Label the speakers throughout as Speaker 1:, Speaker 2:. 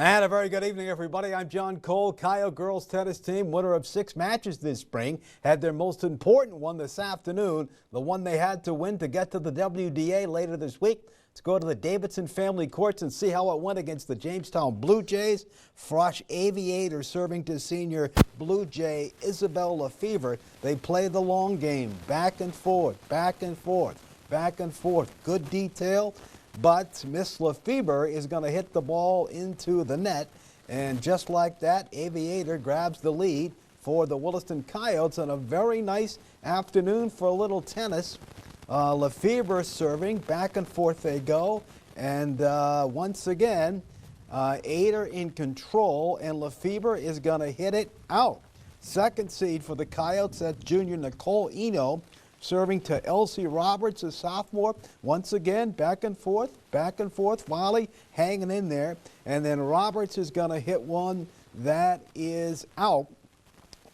Speaker 1: And a very good evening, everybody. I'm John Cole. Coyote girls tennis team, winner of 6 matches this spring, had their most important one this afternoon, the one they had to win to get to the WDA later this week. Let's go to the Davidson family courts and see how it went against the Jamestown Blue Jays. Frosh Aviator serving to senior Blue Jay Isabel Lefevre. They play the long game, back and forth, back and forth, back and forth. Good detail. But Miss Lefevre is going to hit the ball into the net, and just like that, Aviator grabs the lead for the Williston Coyotes on a very nice afternoon for a little tennis. Lefevre serving, back and forth they go, and once again, Ader in control, and Lefevre is going to hit it out. Second seed for the Coyotes, that's junior Nicole Eno, serving to Elsie Roberts, a sophomore. Once again, back and forth, Volley hanging in there. And then Roberts is going to hit one that is out.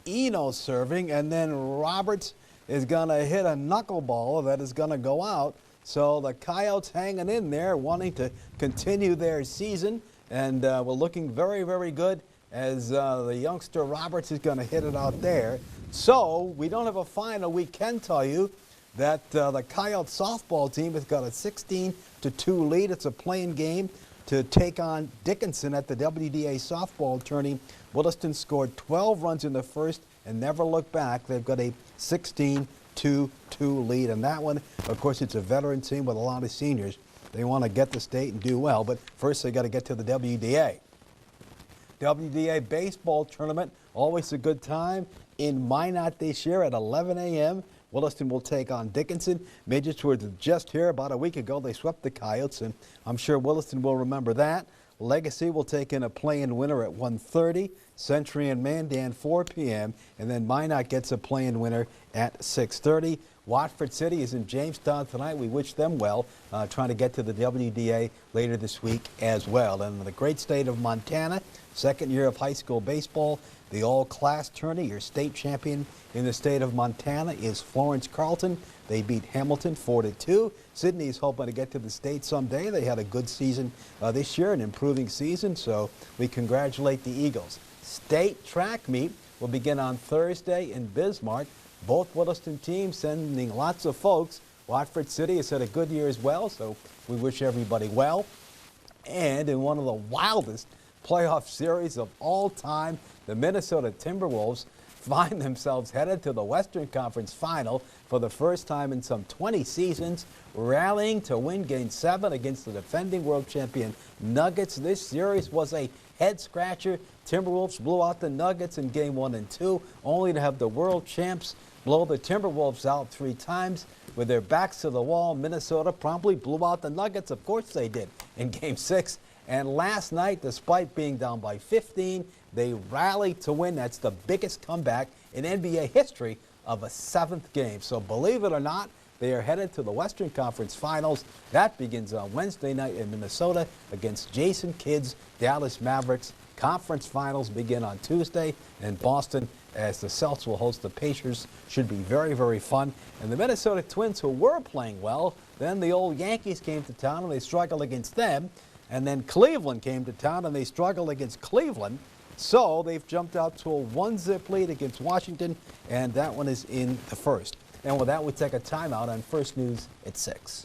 Speaker 1: Eno serving, and then Roberts is going to hit a knuckleball that is going to go out. So the Coyotes hanging in there, wanting to continue their season. And we're looking very, very good as the youngster Roberts is going to hit it out there. So we don't have a final. We can tell you that the Coyote softball team has got a 16-2 lead. It's a playing game to take on Dickinson at the WDA softball tourney. Williston scored 12 runs in the first and never looked back. They've got a 16-2 lead. And that one, of course, it's a veteran team with a lot of seniors. They want to get the state and do well, but first they got to get to the WDA. WDA baseball tournament, always a good time in Minot this year at 11 a.m. Williston will take on Dickinson. Midgets were just here about a week ago. They swept the Coyotes, and I'm sure Williston will remember that. Legacy will take in a play-in winner at 1:30. Century and Mandan 4 p.m. And then Minot gets a play-in winner at 6:30. Watford City is in Jamestown tonight. We wish them well, trying to get to the WDA later this week as well. And in the great state of Montana, second year of high school baseball, the all-class tourney. Your state champion in the state of Montana is Florence Carlton. They beat Hamilton 4-2. Sydney's hoping to get to the state someday. They had a good season this year, an improving season, so we congratulate the Eagles. State track meet will begin on Thursday in Bismarck. Both Williston teams sending lots of folks. Watford City has had a good year as well, so we wish everybody well. And in one of the wildest playoff series of all time, the Minnesota Timberwolves find themselves headed to the Western Conference Final for the first time in some 20 seasons, rallying to win Game 7 against the defending world champion Nuggets. This series was a head-scratcher. Timberwolves blew out the Nuggets in Game 1 and 2, only to have the world champs blow the Timberwolves out 3 times. With their backs to the wall, Minnesota promptly blew out the Nuggets. Of course they did in Game 6. And last night, despite being down by 15, they rallied to win. That's the biggest comeback in NBA history of a 7th game. So believe it or not, they are headed to the Western Conference Finals. That begins on Wednesday night in Minnesota against Jason Kidd's Dallas Mavericks. Conference Finals begin on Tuesday in Boston as the Celtics will host the Pacers. Should be very, very fun. And the Minnesota Twins, who were playing well, then the old Yankees came to town and they struggled against them. And then Cleveland came to town and they struggled against Cleveland. So they've jumped out to a 1-zip lead against Washington, and that one is in the first. And with that, we take a timeout on First News at 6.